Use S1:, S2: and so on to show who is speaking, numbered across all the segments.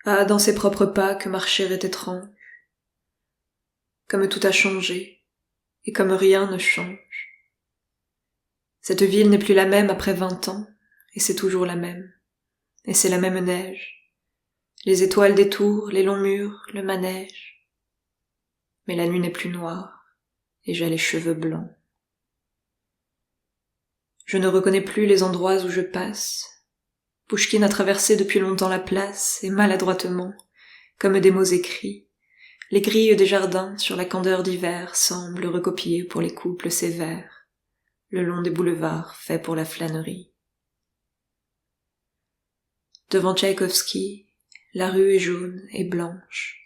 S1: Ah, dans ses propres pas que marcher est étrange, comme tout a changé, et comme rien ne change. Cette ville n'est plus la même après 20 ans, et c'est toujours la même, et c'est la même neige, les étoiles des tours, les longs murs, le manège. Mais la nuit n'est plus noire, et j'ai les cheveux blancs. Je ne reconnais plus les endroits où je passe. Pouchkine a traversé depuis longtemps la place, et maladroitement, comme des mots écrits, les grilles des jardins sur la candeur d'hiver semblent recopiées pour les couples sévères, le long des boulevards faits pour la flânerie. Devant Tchaïkovski, la rue est jaune et blanche.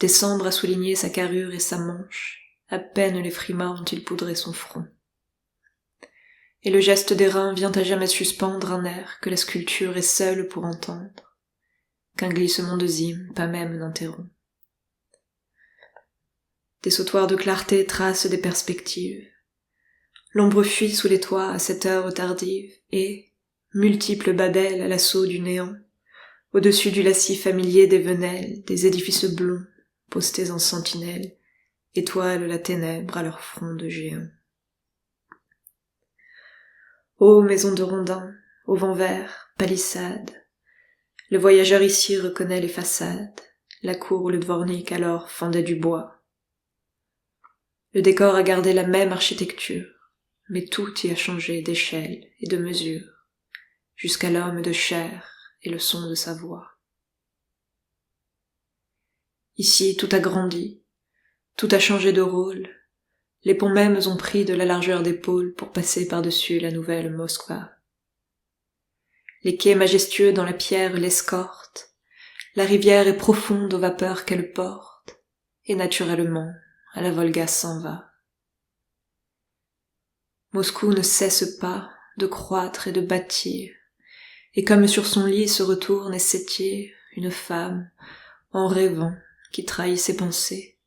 S1: Décembre a souligné sa carrure et sa manche, à peine les frimas ont-ils poudré son front. Et le geste des reins vient à jamais suspendre un air que la sculpture est seule pour entendre, qu'un glissement de zime pas même n'interrompt. Des sautoirs de clarté tracent des perspectives. L'ombre fuit sous les toits à cette heure tardive, et, multiples babels à l'assaut du néant, au-dessus du lacis familier des venelles, des édifices blonds, postés en sentinelle, étoilent la ténèbre à leur front de géant. Ô maison de rondins, au vent vert, palissade, le voyageur ici reconnaît les façades, la cour où le dvornik alors fendait du bois. Le décor a gardé la même architecture, mais tout y a changé d'échelle et de mesure, jusqu'à l'homme de chair et le son de sa voix. Ici tout a grandi, tout a changé de rôle, les ponts mêmes ont pris de la largeur d'épaule pour passer par-dessus la nouvelle Moskva. Les quais majestueux dans la pierre l'escortent, la rivière est profonde aux vapeurs qu'elle porte, et naturellement, à la Volga s'en va. Moscou ne cesse pas de croître et de bâtir, et comme sur son lit se retourne et s'étire une femme, en rêvant, qui trahit ses pensées,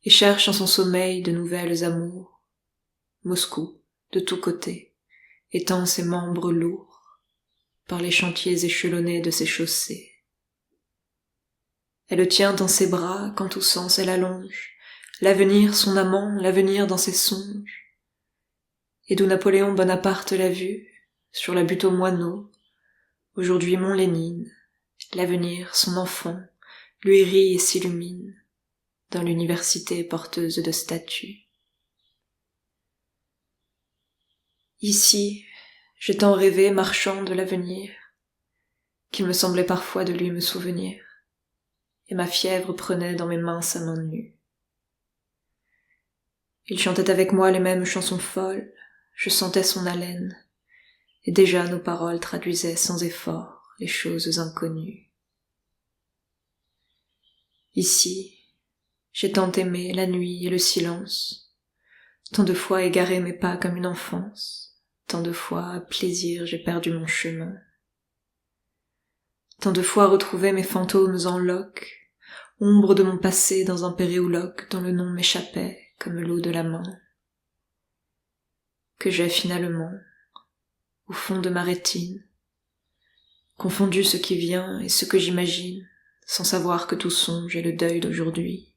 S1: et cherche en son sommeil de nouvelles amours. Moscou, de tous côtés, étend ses membres lourds, par les chantiers échelonnés de ses chaussées. Elle le tient dans ses bras quand tout sens elle allonge, l'avenir son amant, l'avenir dans ses songes. Et d'où Napoléon Bonaparte l'a vue, sur la butte aux moineaux, aujourd'hui mon Lénine, l'avenir son enfant, lui rit et s'illumine, dans l'université porteuse de statues. Ici, j'ai tant rêvé marchant de l'avenir, qu'il me semblait parfois de lui me souvenir, et ma fièvre prenait dans mes mains sa main nue. Il chantait avec moi les mêmes chansons folles, je sentais son haleine, et déjà nos paroles traduisaient sans effort les choses inconnues. Ici, j'ai tant aimé la nuit et le silence, tant de fois égaré mes pas comme une enfance, tant de fois à plaisir j'ai perdu mon chemin. Tant de fois retrouvé mes fantômes en loques, ombre de mon passé dans un péréouloque dont le nom m'échappait comme l'eau de la main. Que j'ai finalement, au fond de ma rétine, confondu ce qui vient et ce que j'imagine, sans savoir que tout songe est le deuil d'aujourd'hui.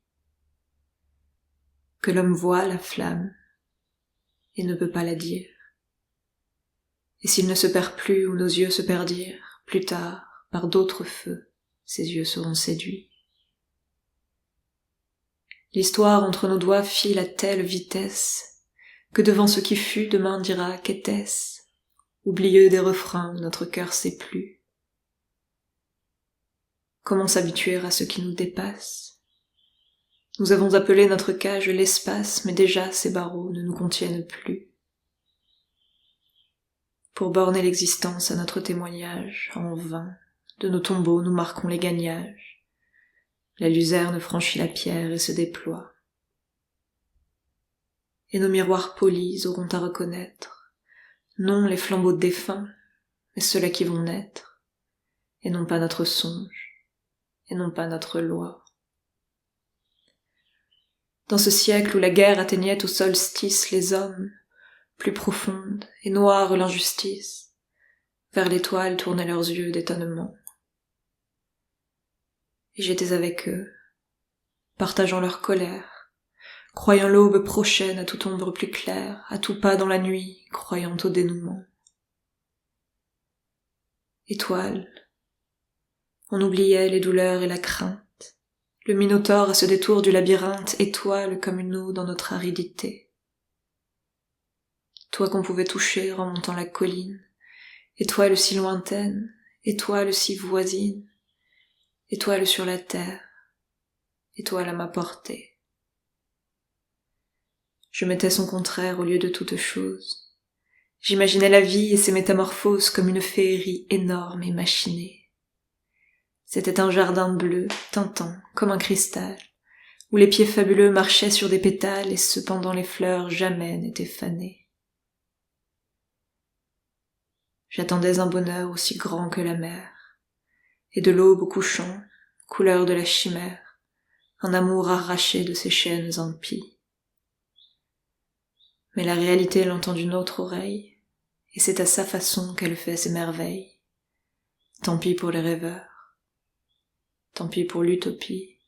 S1: Que l'homme voit la flamme et ne peut pas la dire. Et s'il ne se perd plus où nos yeux se perdirent, plus tard, par d'autres feux, ses yeux seront séduits. L'histoire entre nos doigts file à telle vitesse que devant ce qui fut, demain dira qu'était-ce, oublieux des refrains où notre cœur sait plus. Comment s'habituer à ce qui nous dépasse? Nous avons appelé notre cage l'espace, mais déjà ces barreaux ne nous contiennent plus. Pour borner l'existence à notre témoignage, en vain, de nos tombeaux nous marquons les gagnages. La luzerne franchit la pierre et se déploie. Et nos miroirs polis auront à reconnaître, non les flambeaux de défunts, mais ceux-là qui vont naître, et non pas notre songe, et non pas notre loi. Dans ce siècle où la guerre atteignait au solstice les hommes, plus profonde et noire l'injustice, vers l'étoile tournaient leurs yeux d'étonnement. et j'étais avec eux, partageant leur colère, croyant l'aube prochaine à toute ombre plus claire, à tout pas dans la nuit, croyant au dénouement. Étoile, on oubliait les douleurs et la crainte, le minotaure à ce détour du labyrinthe, étoile comme une eau dans notre aridité. Toi qu'on pouvait toucher en montant la colline, étoile si lointaine, étoile si voisine, étoile sur la terre, étoile à ma portée. Je mettais son contraire au lieu de toute chose. J'imaginais la vie et ses métamorphoses comme une féerie énorme et machinée. C'était un jardin bleu, tintant, comme un cristal, où les pieds fabuleux marchaient sur des pétales et cependant les fleurs jamais n'étaient fanées. J'attendais un bonheur aussi grand que la mer, et de l'aube au couchant, couleur de la chimère, un amour arraché de ses chaînes impies. Mais la réalité l'entend d'une autre oreille, et c'est à sa façon qu'elle fait ses merveilles. Tant pis pour les rêveurs, tant pis pour l'utopie.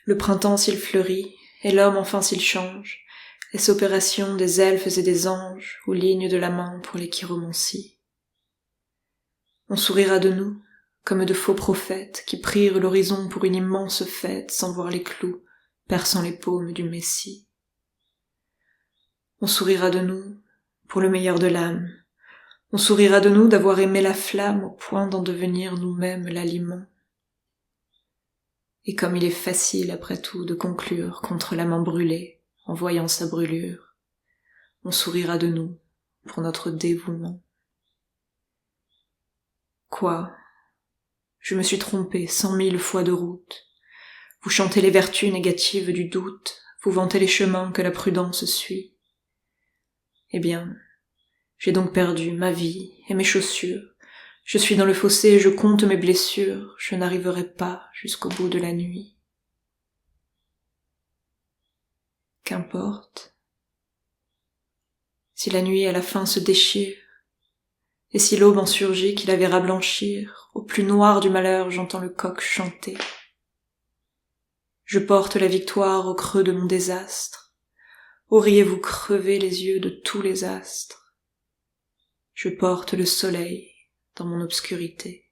S1: Le printemps s'il fleurit, et l'homme enfin s'il change, est-ce opération des elfes et des anges, ou ligne de la main pour les chiromancies? On sourira de nous, comme de faux prophètes qui prirent l'horizon pour une immense fête sans voir les clous perçant les paumes du Messie. On sourira de nous, pour le meilleur de l'âme. On sourira de nous d'avoir aimé la flamme au point d'en devenir nous-mêmes l'aliment. Et comme il est facile après tout de conclure contre la main brûlée en voyant sa brûlure, on sourira de nous pour notre dévouement. Quoi? Je me suis trompé 100 000 fois de route. Vous chantez les vertus négatives du doute, vous vantez les chemins que la prudence suit. Eh bien, j'ai donc perdu ma vie et mes chaussures. Je suis dans le fossé et je compte mes blessures. Je n'arriverai pas jusqu'au bout de la nuit. Qu'importe. Si la nuit à la fin se déchire, et si l'aube en surgit qui la verra blanchir, au plus noir du malheur j'entends le coq chanter. Je porte la victoire au creux de mon désastre. Auriez-vous crevé les yeux de tous les astres? Je porte le soleil dans mon obscurité.